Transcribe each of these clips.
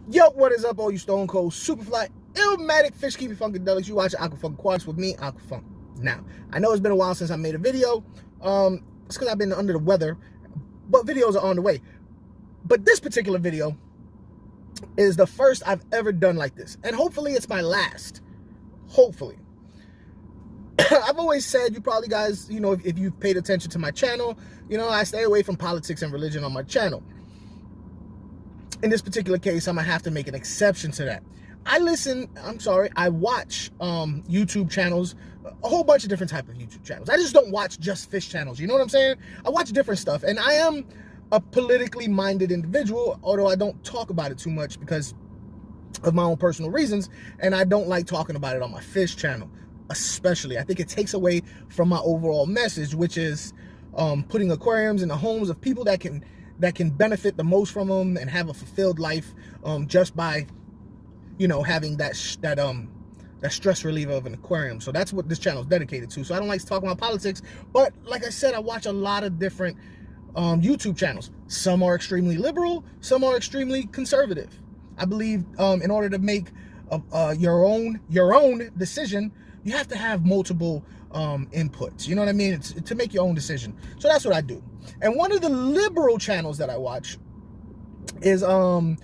Yo, what is up, all you Stone Cold Superfly Illmatic Fishkeeping Funkadelics? You watching Aqua Aquatics with me, Aqua Funk. Now, I know it's been a while since I made a video. It's because I've been under the weather, but videos are on the way. But this particular video is the first I've ever done like this, and hopefully it's my last. Hopefully. I've always said, you probably guys, you know, if you've paid attention to my channel, you know, I stay away from politics and religion on my channel. In this particular case, I'm gonna have to make an exception to that. I watch YouTube channels, a whole bunch of different types of YouTube channels. I just don't watch just fish channels, you know what I'm saying? I watch different stuff, and I am a politically minded individual, although I don't talk about it too much because of my own personal reasons, and I don't like talking about it on my fish channel, especially. I think it takes away from my overall message, which is putting aquariums in the homes of people that can benefit the most from them and have a fulfilled life, just by, you know, having that stress reliever of an aquarium. So that's what this channel is dedicated to. So I don't like to talk about politics, but like I said, I watch a lot of different YouTube channels. Some are extremely liberal, some are extremely conservative. I believe in order to make your own decision, you have to have multiple inputs. You know what I mean? It's to make your own decision. So that's what I do. And one of the liberal channels that I watch is Beau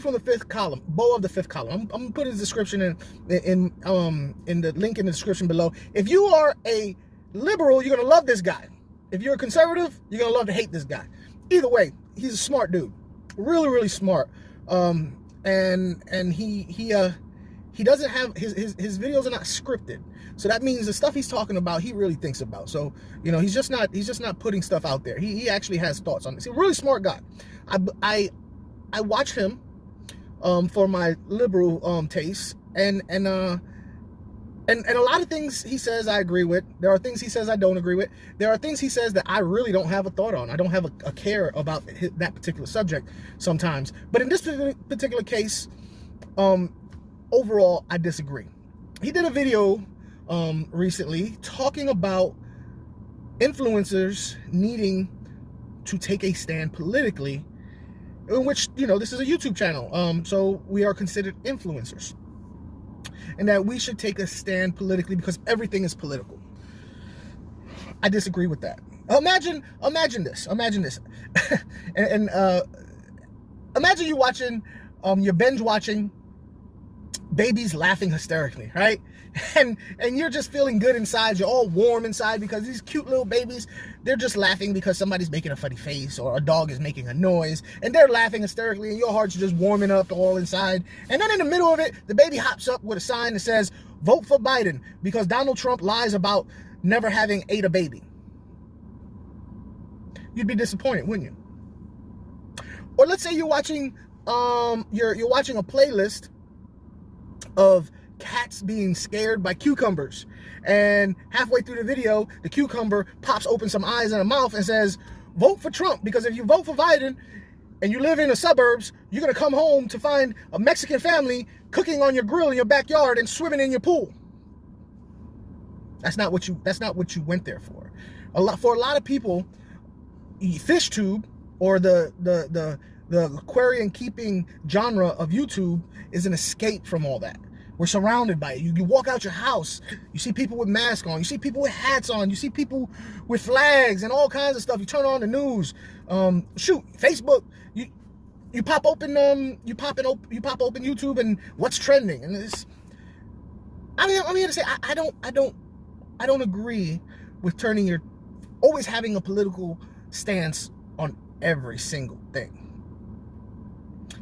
from the fifth column. Beau of the fifth column. I'm gonna put his description in the link in the description below. If you are a liberal, you're gonna love this guy. If you're a conservative, you're gonna love to hate this guy. Either way, he's a smart dude. Really, really smart. And he doesn't have his videos are not scripted. So that means the stuff he's talking about, he really thinks about. So, you know, he's just not putting stuff out there. He actually has thoughts on this. He's a really smart guy. I watch him for my liberal tastes, and a lot of things he says I agree with. There are things he says I don't agree with. There are things he says that I really don't have a thought on. I don't have a care about that particular subject sometimes. But in this particular case, overall, I disagree. He did a video recently talking about influencers needing to take a stand politically, in which, you know, this is a YouTube channel, so we are considered influencers, and that we should take a stand politically because everything is political. I disagree with that. Imagine this, and imagine you watching, you're binge watching babies laughing hysterically, right? And you're just feeling good inside. You're all warm inside because these cute little babies, they're just laughing because somebody's making a funny face or a dog is making a noise, and they're laughing hysterically, and your heart's just warming up all inside. And then in the middle of it, the baby hops up with a sign that says, "Vote for Biden because Donald Trump lies about never having ate a baby." You'd be disappointed, wouldn't you? Or let's say you're watching you're watching a playlist of cats being scared by cucumbers, and halfway through the video, the cucumber pops open some eyes and a mouth and says, "Vote for Trump because if you vote for Biden and you live in the suburbs, you're gonna come home to find a Mexican family cooking on your grill in your backyard and swimming in your pool." That's not what you went there for. For a lot of people, FishTube, or the aquarium keeping genre of YouTube, is an escape from all that. We're surrounded by it. You walk out your house, you see people with masks on, you see people with hats on, you see people with flags and all kinds of stuff. You turn on the news, Facebook. You pop open YouTube, and what's trending? And this, I'm here to say I don't agree with always having a political stance on every single thing.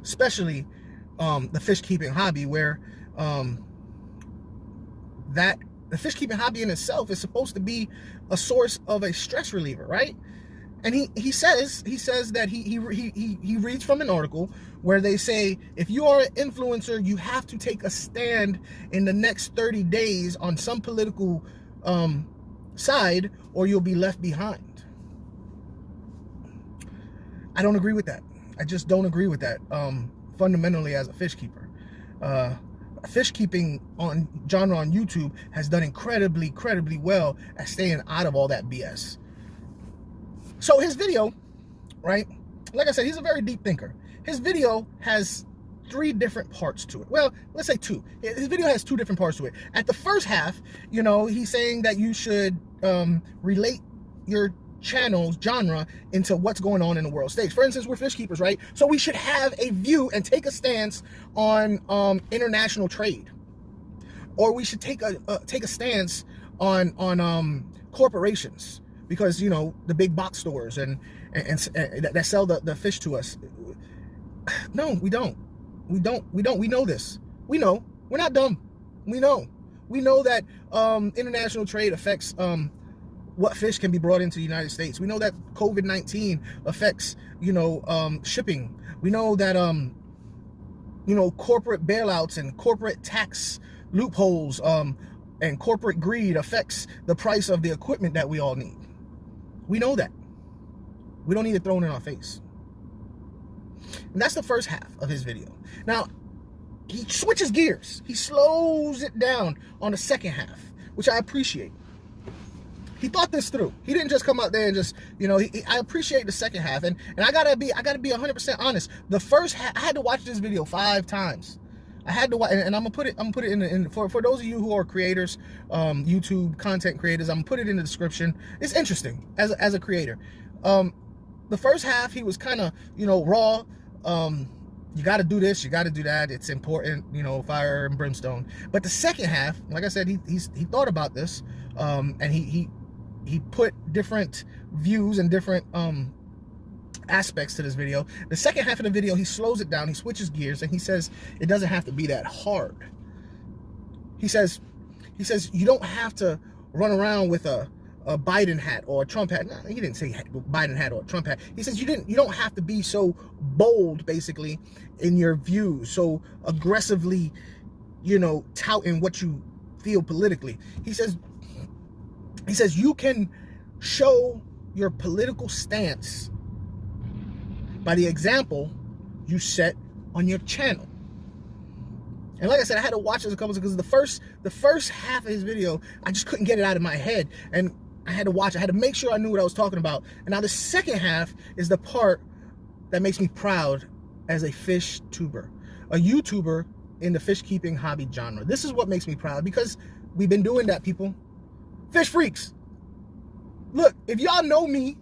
Especially the fish keeping hobby, where the fish keeping hobby in itself is supposed to be a source of a stress reliever, right? And he says that he reads from an article where they say, if you are an influencer, you have to take a stand in the next 30 days on some political side, or you'll be left behind. I don't agree with that. I just don't agree with that. Fundamentally, as a fish keeper, fish keeping genre on YouTube has done incredibly well at staying out of all that BS. So his video, right? Like I said, he's a very deep thinker. His video has 3 different parts to it. Well, let's say 2. His video has 2 different parts to it. At the first half, you know, he's saying that you should relate your channel's genre into what's going on in the world stage. For instance, we're fish keepers, right? So we should have a view and take a stance on international trade, or we should take a stance on corporations, because, you know, the big box stores and that sell the fish to us. No, we don't. We know this. We know. We're not dumb. We know that international trade affects what fish can be brought into the United States. We know that COVID-19 affects, you know, shipping. We know that, you know, corporate bailouts and corporate tax loopholes and corporate greed affects the price of the equipment that we all need. We know that. We don't need it thrown in our face. And that's the first half of his video. Now, he switches gears. He slows it down on the second half, which I appreciate. He thought this through. He didn't just come out there and just, you know, I appreciate the second half. And I gotta be 100% honest. The first half, I had to watch this video 5 times. I had to watch, and I'm gonna put it in for those of you who are creators, YouTube content creators. I'm gonna put it in the description. It's interesting as a creator. The first half, he was kind of, you know, raw. You got to do this, you got to do that. It's important, you know, fire and brimstone. But the second half, like I said, he thought about this, and he put different views and different aspects to this video. The second half of the video, he slows it down, he switches gears, and he says it doesn't have to be that hard. He says you don't have to run around with a Biden hat or a Trump hat. No, he didn't say Biden hat or a Trump hat. He says you don't have to be so bold, basically, in your views, so aggressively, you know, touting what you feel politically. He says you can show your political stance by the example you set on your channel. And like I said, I had to watch this a couple times because the first half of his video, I just couldn't get it out of my head, and I had to watch. I had to make sure I knew what I was talking about. And now the second half is the part that makes me proud as a fish tuber, a YouTuber in the fish keeping hobby genre. This is what makes me proud, because we've been doing that, people. Fish freaks. Look, if y'all know me,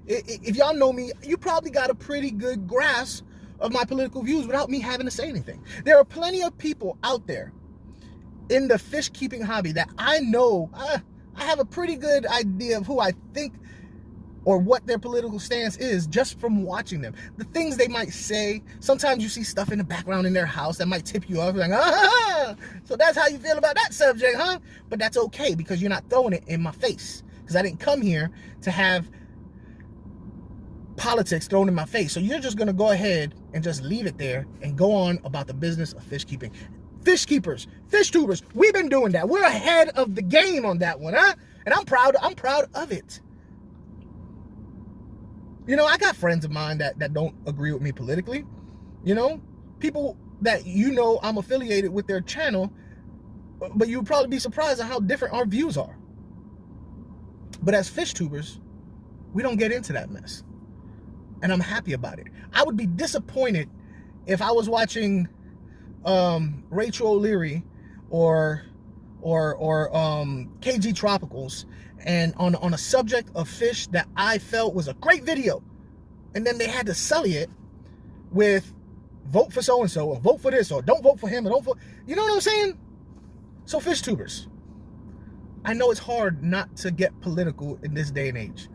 you probably got a pretty good grasp of my political views without me having to say anything. There are plenty of people out there in the fish keeping hobby that I know, I have a pretty good idea of who I think or what their political stance is just from watching them. The things they might say. Sometimes you see stuff in the background in their house that might tip you off. Like, so that's how you feel about that subject, huh? But that's okay, because you're not throwing it in my face. Because I didn't come here to have politics thrown in my face. So you're just going to go ahead and just leave it there and go on about the business of fish keeping. Fish keepers, fish tubers, we've been doing that. We're ahead of the game on that one, huh? And I'm proud of it. You know, I got friends of mine that don't agree with me politically. You know, people that, you know, I'm affiliated with their channel, but you'd probably be surprised at how different our views are. But as fish tubers, we don't get into that mess. And I'm happy about it. I would be disappointed if I was watching Rachel O'Leary or KG Tropicals, and on a subject of fish that I felt was a great video, and then they had to sully it with vote for so-and-so, or vote for this, or don't vote for him, or don't vote, you know what I'm saying? So fish tubers, I know it's hard not to get political in this day and age,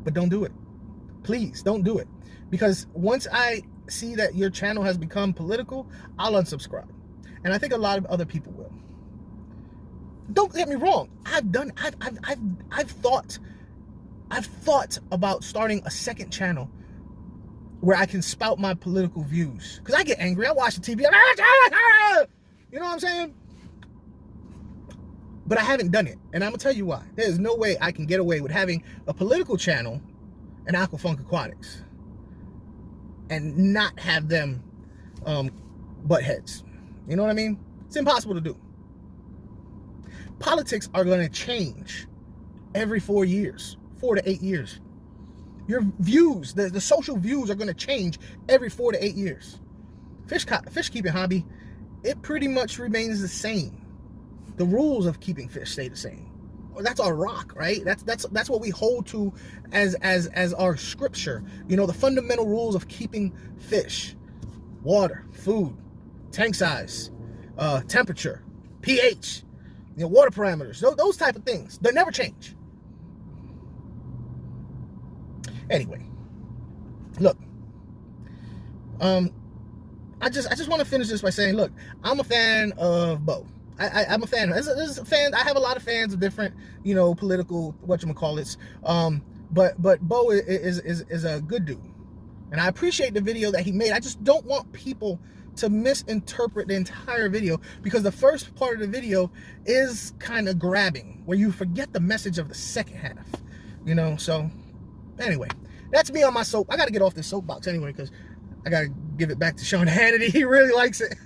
but don't do it. Please don't do it, because once I see that your channel has become political, I'll unsubscribe. And I think a lot of other people will. Don't get me wrong. I've thought about starting a second channel where I can spout my political views. Because I get angry. I watch the TV. You know what I'm saying? But I haven't done it. And I'm going to tell you why. There's no way I can get away with having a political channel and Aquafunk Aquatics and not have them butt heads. You know what I mean? It's impossible to do. Politics are going to change every 4 years, 4 to 8 years. Your views, the social views are going to change every 4 to 8 years. fish keeping hobby, it pretty much remains the same. The rules of keeping fish stay the same. That's our rock, right? That's what we hold to as our scripture. You know, the fundamental rules of keeping fish: water, food, tank size, temperature, pH, you know, water parameters, those type of things. They never change. Anyway, look, I just want to finish this by saying, look, I'm a fan of Beau. I'm a fan. As a fan, I have a lot of fans of different, you know, political whatchamacallits. But Beau is a good dude, and I appreciate the video that he made. I just don't want people to misinterpret the entire video, because the first part of the video is kind of grabbing, where you forget the message of the second half. You know, so anyway, that's me on my soap. I got to get off this soapbox anyway, because I got to give it back to Sean Hannity. He really likes it.